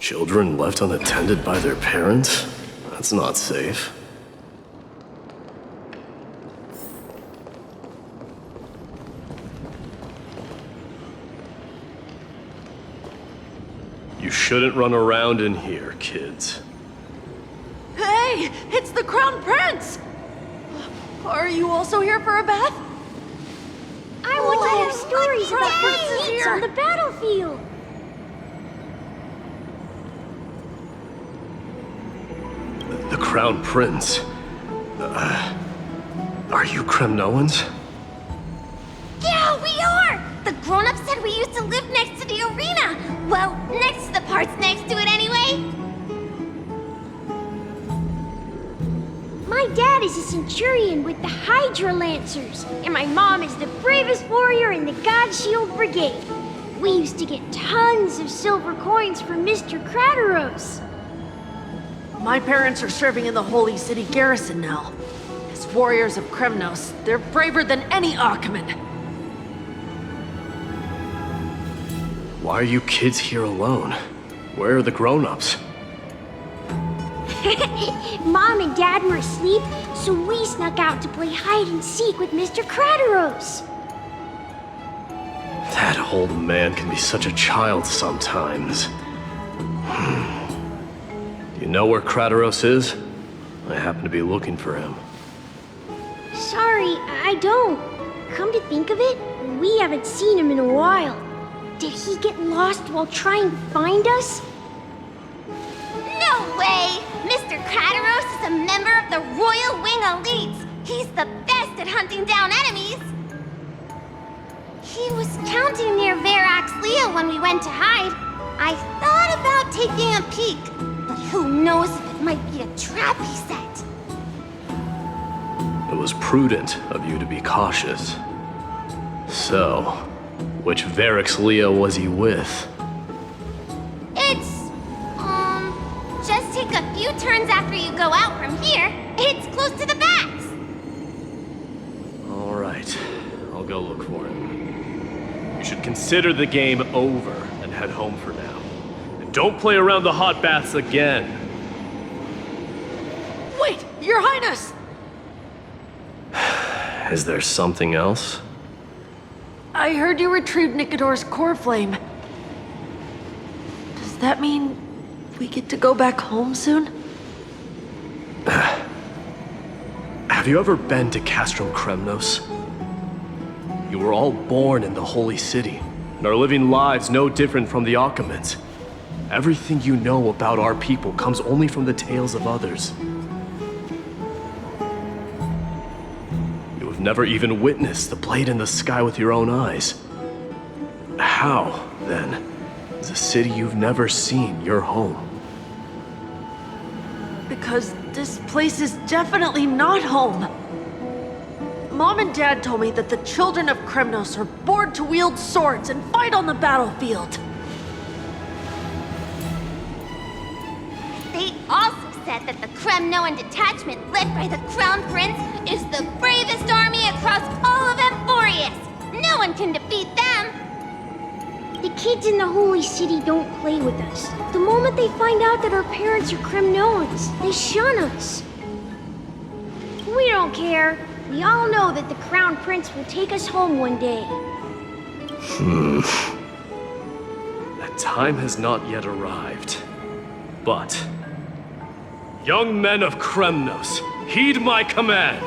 Children left unattended by their parents? That's not safe. You shouldn't run around in here, kids. Hey, it's the Crown Prince! Are you also here for a bath? I want to hear stories about the feats on the battlefield. The Crown Prince? Are you Kremnoans? Yeah, we are! The grown-ups said we used to live next to the arena. Well, next to the parts next to it anyway. My dad is a centurion with the Hydra Lancers, and my mom is the bravest warrior in the God Shield Brigade. We used to get tons of silver coins from Mr. Crateros. My parents are serving in the Holy City garrison now. As warriors of Kremnos, they're braver than any Achaemen. Why are you kids here alone? Where are the grown-ups? Mom and Dad were asleep, so we snuck out to play hide and seek with Mr. Crateros. That old man can be such a child sometimes. Do you know where Crateros is? I happen to be looking for him. Sorry, I don't. Come to think of it, we haven't seen him in a while. Did he get lost while trying to find us? No way! Mr. Crateros is a member of the Royal Wing Elites. He's the best at hunting down enemies. He was counting near Verax Lea when we went to hide. I thought about taking a peek, but who knows if it might be a trap he set. It was prudent of you to be cautious. So, which Verax Lea was he with? It's, just take a few turns after you go out from here. It's close to the bats. All right, I'll go look for him. You should consider the game over and head home for now. And don't play around the hot baths again. Wait, Your Highness! Is there something else? I heard you retrieved Nicodor's core flame. Does that mean we get to go back home soon? Have you ever been to Castrum Kremnos? You were all born in the Holy City, and are living lives no different from the Achaemens. Everything you know about our people comes only from the tales of others. You have never even witnessed the blade in the sky with your own eyes. How, then, is a city you've never seen your home? Because this place is definitely not home. Mom and Dad told me that the children of Kremnos are born to wield swords and fight on the battlefield. They also said that the Kremnoan detachment led by the Crown Prince is the bravest army across all of Amphoreus. No one can defeat them. The kids in the Holy City don't play with us. The moment they find out that our parents are Kremnoans, they shun us. We don't care. We all know that the Crown Prince will take us home one day. That time has not yet arrived. But, young men of Kremnos, heed my command.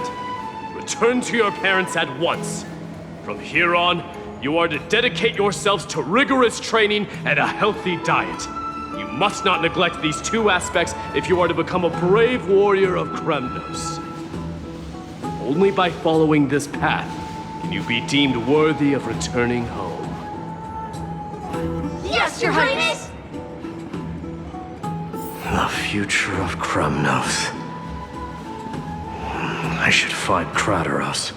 Return to your parents at once. From here on, you are to dedicate yourselves to rigorous training and a healthy diet. You must not neglect these two aspects if you are to become a brave warrior of Kremnos. Only by following this path can you be deemed worthy of returning home. Yes, Your Highness! The future of Kremnos. I should find Crateros.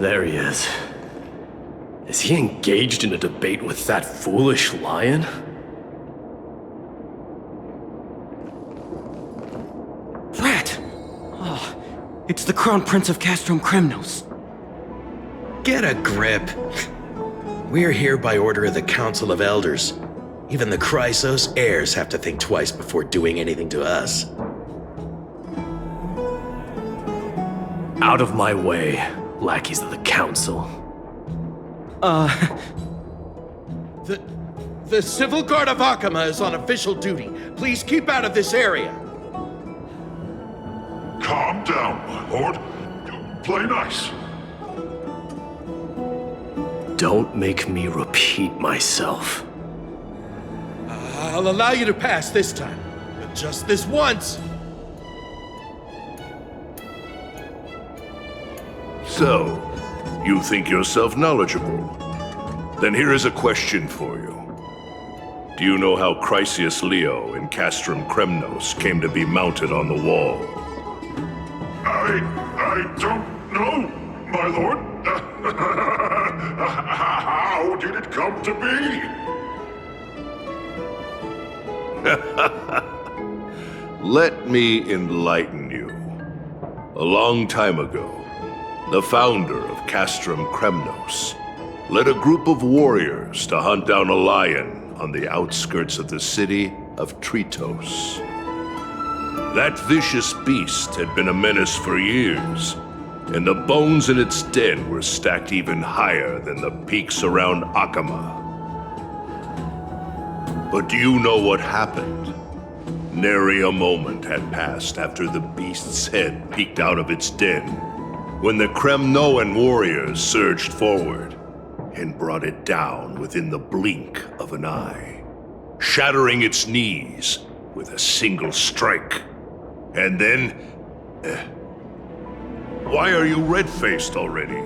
There he is. Is he engaged in a debate with that foolish lion? Rat! Oh, it's the Crown Prince of Castrum Kremnos. Get a grip. We're here by order of the Council of Elders. Even the Chrysos heirs have to think twice before doing anything to us. Out of my way, lackeys of the Council. The Civil Guard of Akama is on official duty. Please keep out of this area. Calm down, my lord. Play nice. Don't make me repeat myself. I'll allow you to pass this time, but just this once. So, you think yourself knowledgeable? Then here is a question for you. Do you know how Chrysius Leo in Castrum Kremnos came to be mounted on the wall? I don't know, my lord. How did it come to be? Let me enlighten you. A long time ago, the founder of Castrum Kremnos led a group of warriors to hunt down a lion on the outskirts of the city of Tritos. That vicious beast had been a menace for years, and the bones in its den were stacked even higher than the peaks around Akama. But do you know what happened? Nary a moment had passed after the beast's head peeked out of its den, when the Kremnoan warriors surged forward and brought it down within the blink of an eye, shattering its knees with a single strike. And then... Why are you red-faced already?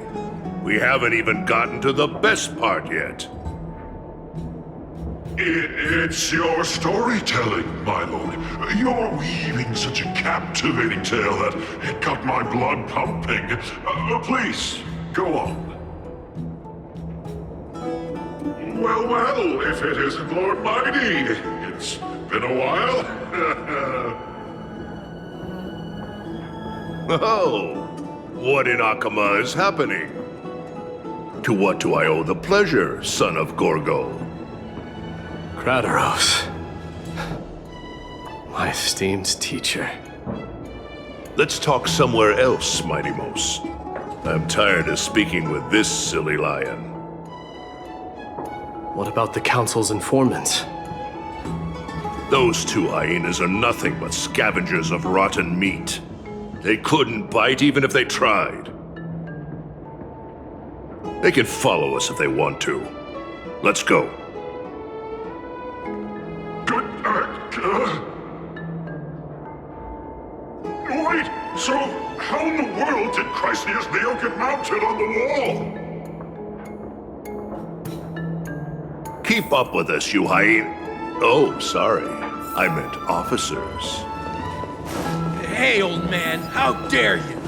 We haven't even gotten to the best part yet. It's your storytelling, my lord. You're weaving such a captivating tale that it got my blood pumping. Please, go on. Well, if it isn't Lord Mighty. It's been a while. Oh, what in Akama is happening? To what do I owe the pleasure, son of Gorgo? Kratos. My esteemed teacher. Let's talk somewhere else, Mighty Mos. I'm tired of speaking with this silly lion. What about the Council's informants? Those two hyenas are nothing but scavengers of rotten meat. They couldn't bite even if they tried. They can follow us if they want to. Let's go. Wait, so how in the world did Chrysius Leo get mounted on the wall? Keep up with us, you hyena. Oh, sorry. I meant officers. Hey, old man, how dare you?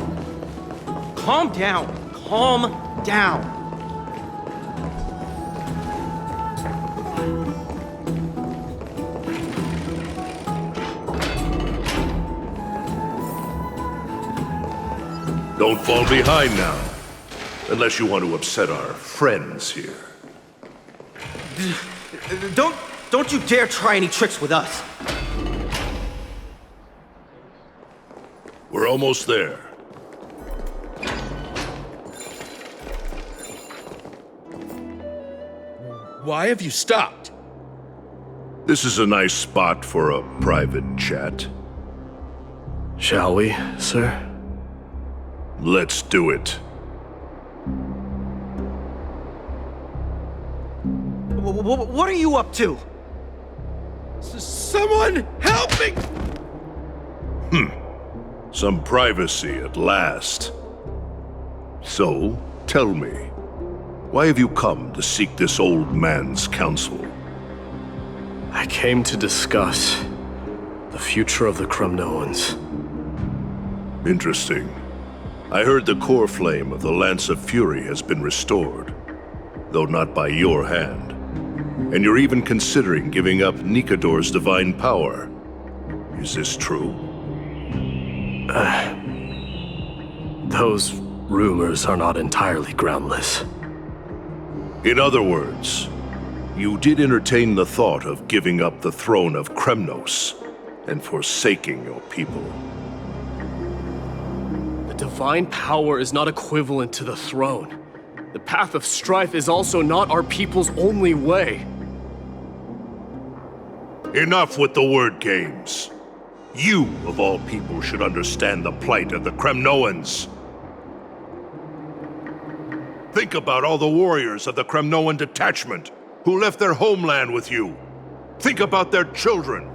Calm down. Calm down. Don't fall behind now. Unless you want to upset our friends here. Don't you dare try any tricks with us. We're almost there. Why have you stopped? This is a nice spot for a private chat. Shall we, sir? Let's do it. What are you up to? Someone help me! Some privacy at last. So, tell me, why have you come to seek this old man's counsel? I came to discuss the future of the Kremnoans. Interesting. I heard the core flame of the Lance of Fury has been restored, though not by your hand. And you're even considering giving up Nikador's divine power. Is this true? Those rumors are not entirely groundless. In other words, you did entertain the thought of giving up the throne of Kremnos and forsaking your people. The divine power is not equivalent to the throne. The path of strife is also not our people's only way. Enough with the word games. You, of all people, should understand the plight of the Kremnoans. Think about all the warriors of the Kremnoan detachment who left their homeland with you. Think about their children.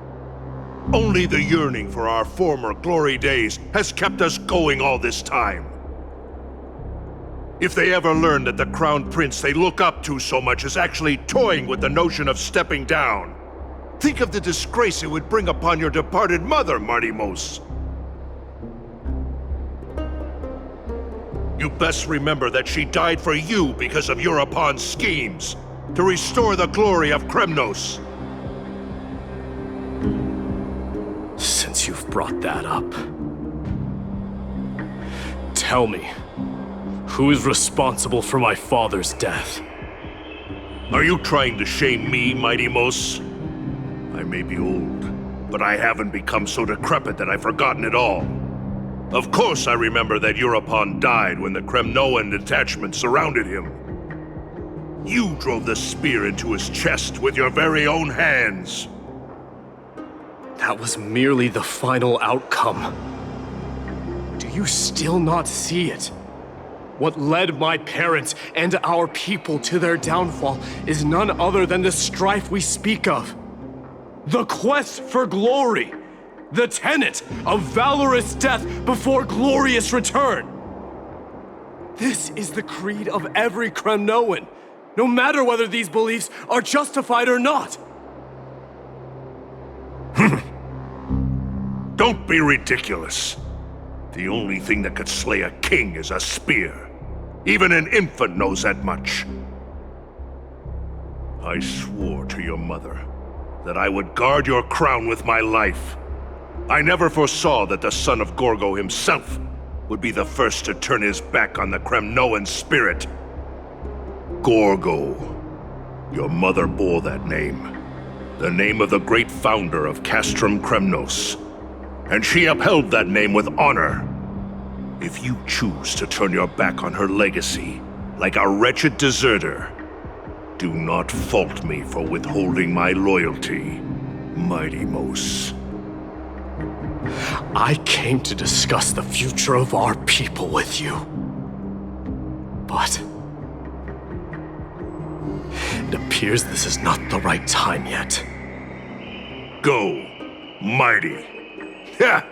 Only the yearning for our former glory days has kept us going all this time. If they ever learn that the Crown Prince they look up to so much is actually toying with the notion of stepping down, think of the disgrace it would bring upon your departed mother, Martimos. You best remember that she died for you because of Europon's schemes, to restore the glory of Kremnos. Since you've brought that up, tell me, who is responsible for my father's death? Are you trying to shame me, Martimos? I may be old, but I haven't become so decrepit that I've forgotten it all. Of course I remember that Europon died when the Kremnoan detachment surrounded him. You drove the spear into his chest with your very own hands. That was merely the final outcome. Do you still not see it? What led my parents and our people to their downfall is none other than the strife we speak of. The quest for glory. The tenet of valorous death before glorious return. This is the creed of every Kremnoan, no matter whether these beliefs are justified or not. Don't be ridiculous. The only thing that could slay a king is a spear. Even an infant knows that much. I swore to your mother that I would guard your crown with my life. I never foresaw that the son of Gorgo himself would be the first to turn his back on the Kremnoan spirit. Gorgo. Your mother bore that name. The name of the great founder of Castrum Kremnos. And she upheld that name with honor. If you choose to turn your back on her legacy, like a wretched deserter, do not fault me for withholding my loyalty, Martimos. I came to discuss the future of our people with you. But it appears this is not the right time yet. Go, mighty. Ha!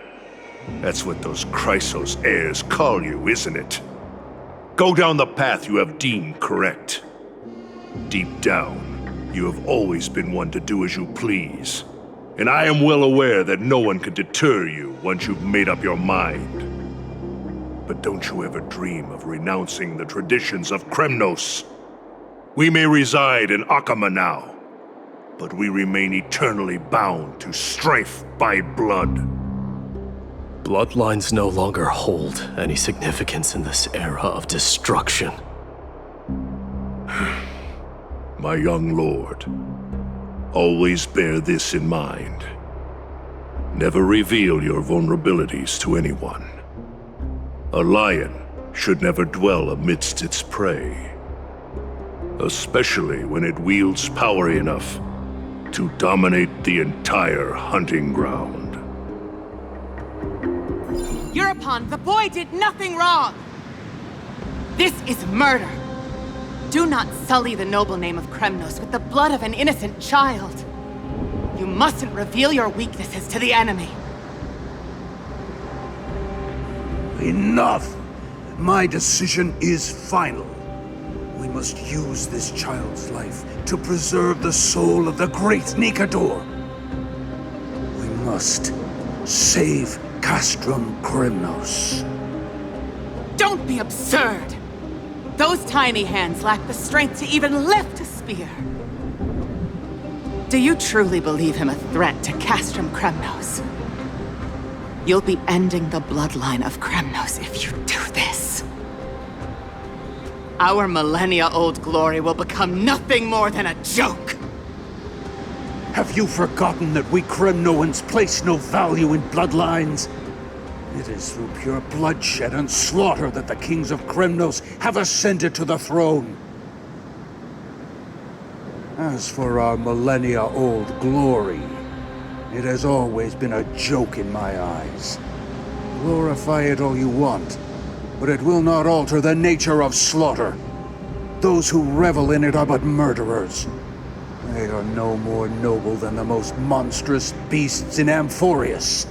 That's what those Chrysos heirs call you, isn't it? Go down the path you have deemed correct. Deep down, you have always been one to do as you please. And I am well aware that no one can deter you once you've made up your mind. But don't you ever dream of renouncing the traditions of Kremnos. We may reside in Akama now, but we remain eternally bound to strife by blood. Bloodlines no longer hold any significance in this era of destruction. My young lord, always bear this in mind. Never reveal your vulnerabilities to anyone. A lion should never dwell amidst its prey, especially when it wields power enough to dominate the entire hunting ground. Europon, the boy did nothing wrong! This is murder! Do not sully the noble name of Kremnos with the blood of an innocent child. You mustn't reveal your weaknesses to the enemy. Enough! My decision is final. We must use this child's life to preserve the soul of the great Nikador. We must save Castrum Kremnos. Don't be absurd! Those tiny hands lack the strength to even lift a spear. Do you truly believe him a threat to Castrum Kremnos? You'll be ending the bloodline of Kremnos if you do this. Our millennia-old glory will become nothing more than a joke! Have you forgotten that we Kremnoans place no value in bloodlines? It is through pure bloodshed and slaughter that the kings of Kremnos have ascended to the throne. As for our millennia-old glory, it has always been a joke in my eyes. Glorify it all you want, but it will not alter the nature of slaughter. Those who revel in it are but murderers. They are no more noble than the most monstrous beasts in Amphoreus.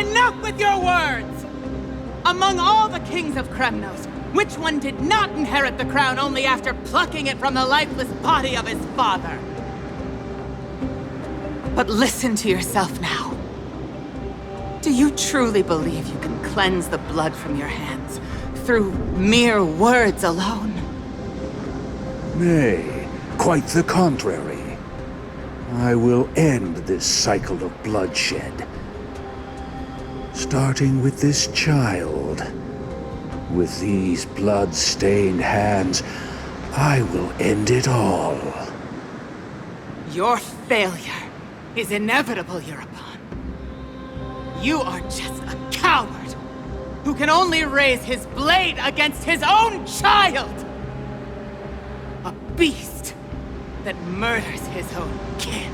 Enough with your words! Among all the kings of Kremnos, which one did not inherit the crown only after plucking it from the lifeless body of his father? But listen to yourself now. Do you truly believe you can cleanse the blood from your hands through mere words alone? Nay, quite the contrary. I will end this cycle of bloodshed. Starting with this child. With these blood-stained hands, I will end it all. Your failure is inevitable, Europon. You are just a coward who can only raise his blade against his own child! A beast that murders his own kin.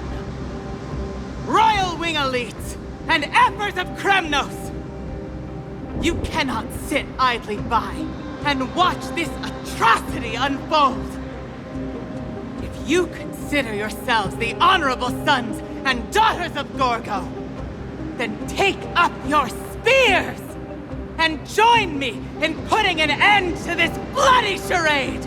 Royal Wing Elites and Emperors of Kremnos! You cannot sit idly by and watch this atrocity unfold! If you consider yourselves the honorable sons and daughters of Gorgo, then take up your spears and join me in putting an end to this bloody charade!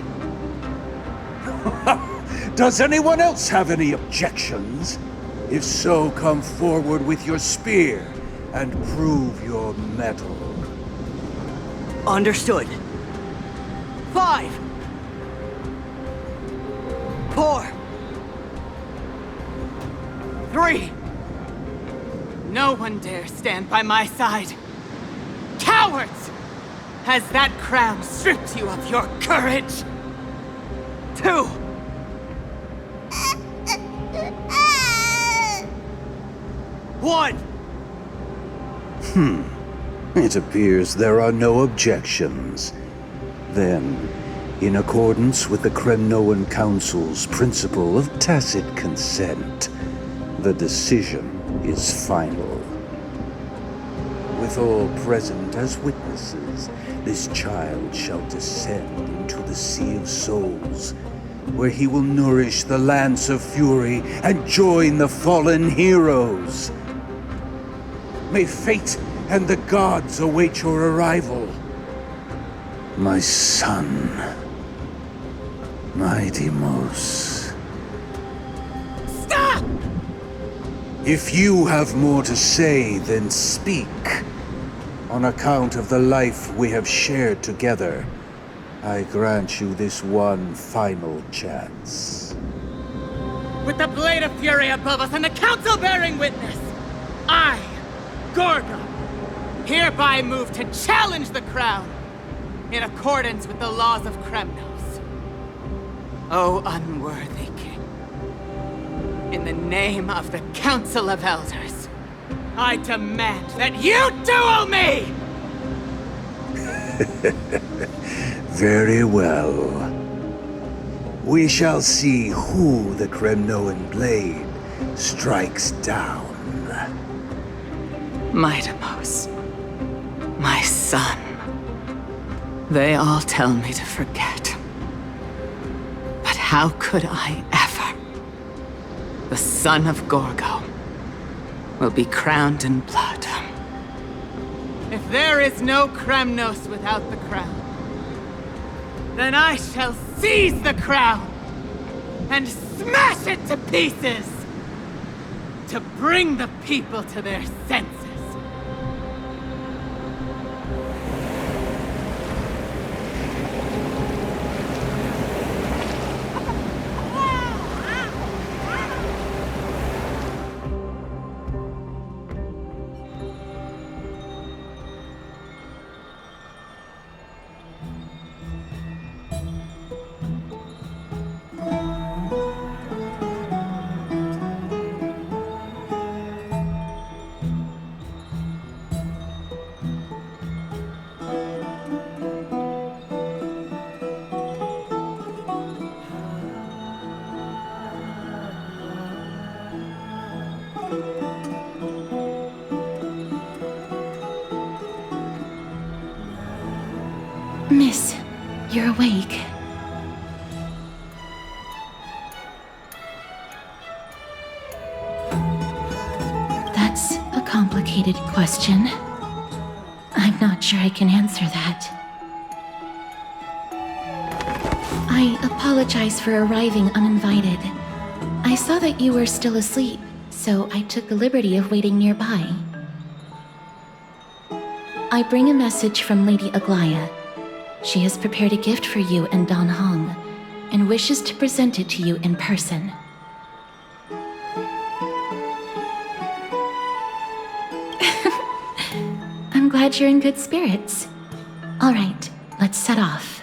Does anyone else have any objections? If so, come forward with your spear and prove your mettle. Understood. 5, 4, 3. No one dare stand by my side. Cowards! Has that crown stripped you of your courage? 2. One. It appears there are no objections. Then, in accordance with the Kremnoan Council's principle of tacit consent, the decision is final. With all present as witnesses, this child shall descend into the Sea of Souls, where he will nourish the Lance of Fury and join the fallen heroes. May fate and the gods await your arrival. My son, my Deimos. Stop! If you have more to say, then speak. On account of the life we have shared together, I grant you this one final chance. With the Blade of Fury above us and the Council bearing witness, I, Gorgo, hereby move to challenge the crown in accordance with the laws of Kremnos. O unworthy king, in the name of the Council of Elders, I demand that you duel me! Very well. We shall see who the Kremnoan blade strikes down. My Deimos, my son. They all tell me to forget. But how could I ever? The son of Gorgo will be crowned in blood. If there is no Kremnos without the crown, then I shall seize the crown and smash it to pieces to bring the people to their senses. You're awake. That's a complicated question. I'm not sure I can answer that. I apologize for arriving uninvited. I saw that you were still asleep, so I took the liberty of waiting nearby. I bring a message from Lady Aglaya. She has prepared a gift for you and Dan Hong, and wishes to present it to you in person. I'm glad you're in good spirits. All right, let's set off.